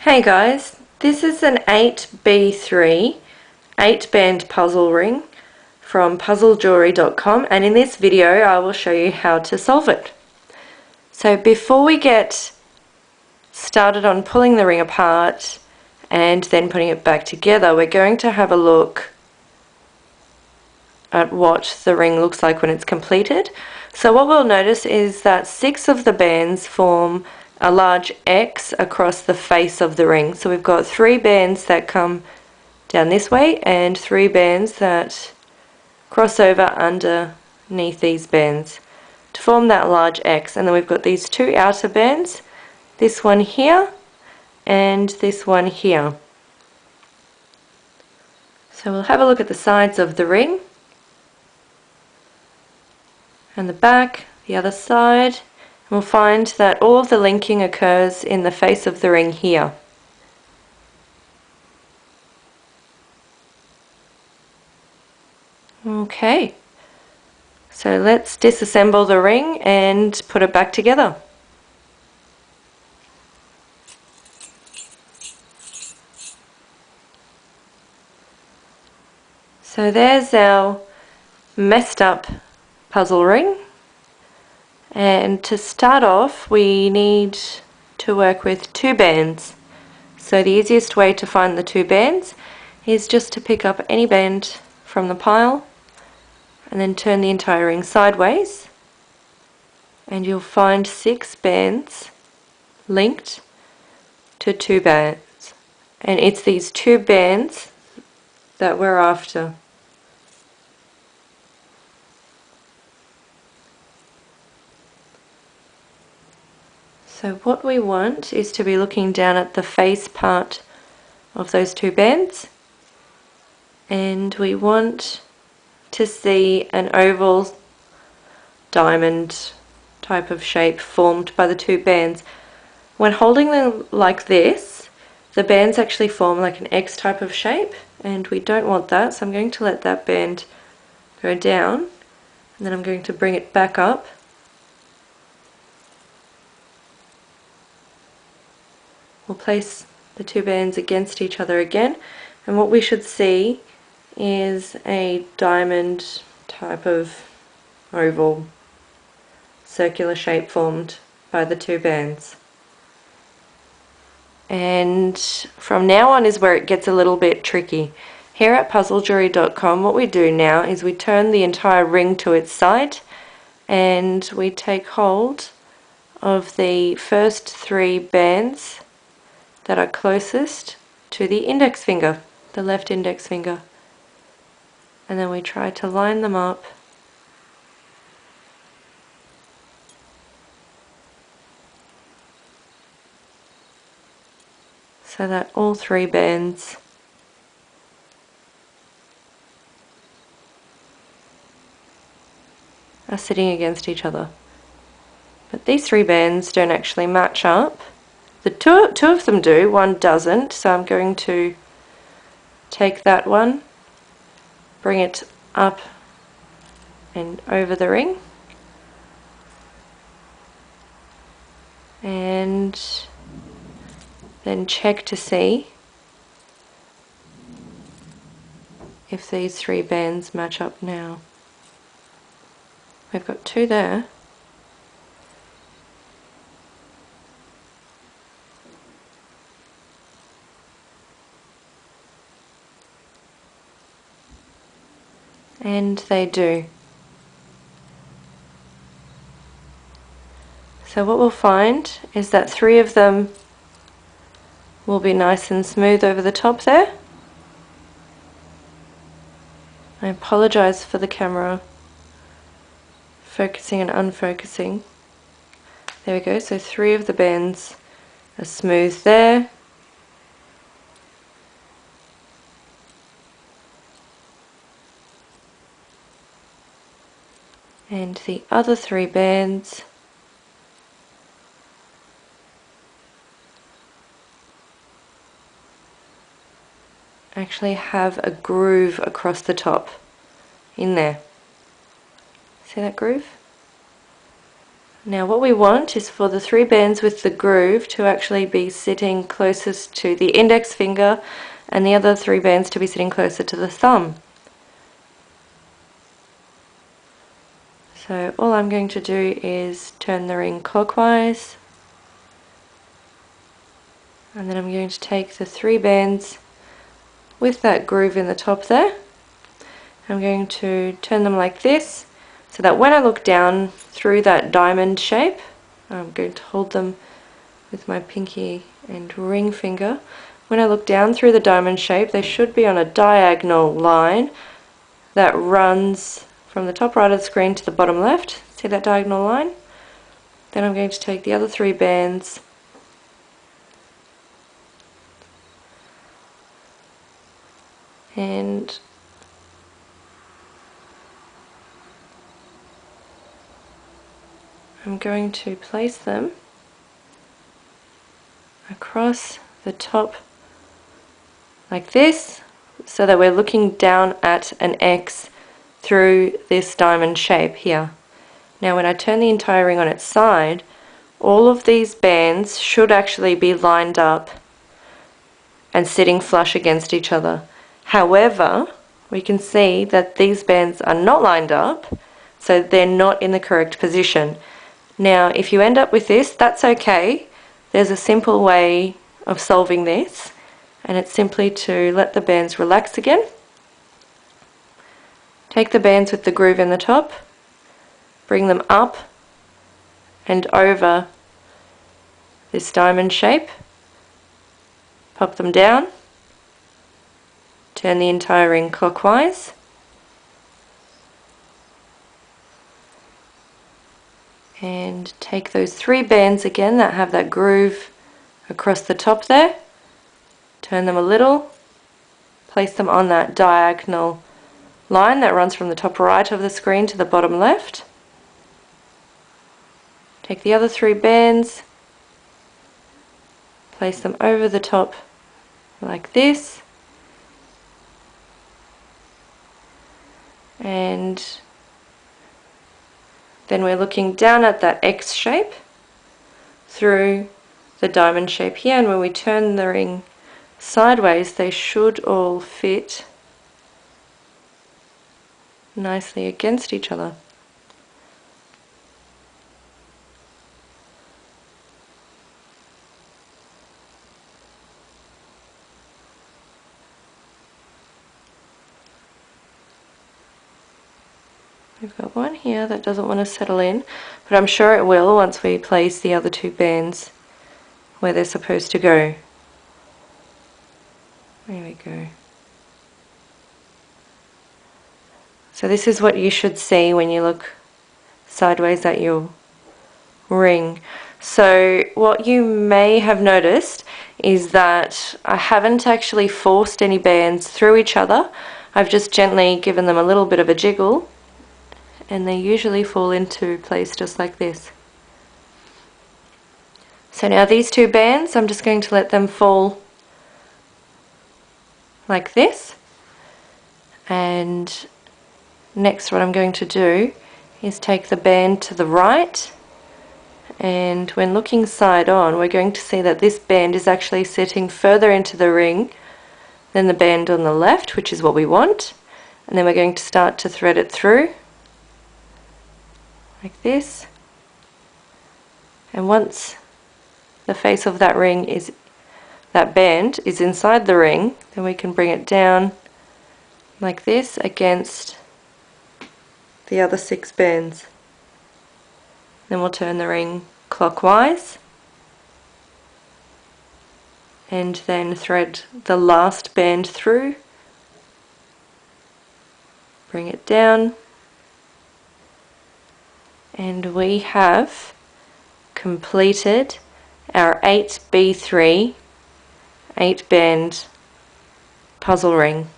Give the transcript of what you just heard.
Hey guys, this is an 8B3 8-band puzzle ring from puzzlejewelry.com, and in this video I will show you how to solve it. So before we get started on pulling the ring apart and then putting it back together, we're going to have a look at what the ring looks like when it's completed. So what we'll notice is that 6 of the bands form a large X across the face of the ring. So we've got 3 bands that come down this way and 3 bands that cross over underneath these bands to form that large X. And then we've got these 2 outer bands, this one here and this one here. So we'll have a look at the sides of the ring and the back, the other side, and we'll find that all of the linking occurs in the face of the ring here. Okay, so let's disassemble the ring and put it back together. So there's our messed up puzzle ring, and to start off we need to work with 2 bands. So the easiest way to find the 2 bands is just to pick up any band from the pile and then turn the entire ring sideways, and you'll find 6 bands linked to 2 bands, and it's these 2 bands that we're after. So what we want is to be looking down at the face part of those 2 bands, and we want to see an oval diamond type of shape formed by the 2 bands. When holding them like this, the bands actually form like an X type of shape, and we don't want that, so I'm going to let that band go down, and then I'm going to bring it back up. We'll place the 2 bands against each other again, and what we should see is a diamond type of oval circular shape formed by the 2 bands. And from now on is where it gets a little bit tricky. Here at puzzlejewelry.com, what we do now is we turn the entire ring to its side and we take hold of the first 3 bands that are closest to the index finger, the left index finger, and then we try to line them up so that all 3 bands are sitting against each other. But these 3 bands don't actually match up. The two of them do, one doesn't, so I'm going to take that one, bring it up and over the ring, and then check to see if these 3 bands match up now. We've got 2 there. And they do. So what we'll find is that 3 of them will be nice and smooth over the top there. I apologise for the camera focusing and unfocusing. There we go, so 3 of the bands are smooth there. And the other 3 bands actually have a groove across the top in there. See that groove? Now what we want is for the 3 bands with the groove to actually be sitting closest to the index finger and the other 3 bands to be sitting closer to the thumb. So all I'm going to do is turn the ring clockwise, and then I'm going to take the 3 bands with that groove in the top there. I'm going to turn them like this, so that when I look down through that diamond shape, I'm going to hold them with my pinky and ring finger. When I look down through the diamond shape, they should be on a diagonal line that runs from the top right of the screen to the bottom left. See that diagonal line? Then I'm going to take the other 3 bands and I'm going to place them across the top like this, so that we're looking down at an X through this diamond shape here. Now when I turn the entire ring on its side, all of these bands should actually be lined up and sitting flush against each other. However, we can see that these bands are not lined up, so they're not in the correct position. Now if you end up with this, that's okay. There's a simple way of solving this, and it's simply to let the bands relax again. Take the bands with the groove in the top, bring them up and over this diamond shape, pop them down, turn the entire ring clockwise, and take those 3 bands again that have that groove across the top there, turn them a little, place them on that diagonal line that runs from the top right of the screen to the bottom left. Take the other 3 bands, place them over the top like this, and then we're looking down at that X shape through the diamond shape here, and when we turn the ring sideways they should all fit nicely against each other. We've got one here that doesn't want to settle in, but I'm sure it will once we place the other 2 bands where they're supposed to go. There we go. So this is what you should see when you look sideways at your ring. So what you may have noticed is that I haven't actually forced any bands through each other. I've just gently given them a little bit of a jiggle, and they usually fall into place just like this. So now these 2 bands, I'm just going to let them fall like this, and next what I'm going to do is take the band to the right, and when looking side on we're going to see that this band is actually sitting further into the ring than the band on the left, which is what we want, and then we're going to start to thread it through like this, and once the face of that ring is, that band is inside the ring, then we can bring it down like this against the other 6 bands. Then we'll turn the ring clockwise and then thread the last band through, bring it down, and we have completed our 8B3 8-band puzzle ring.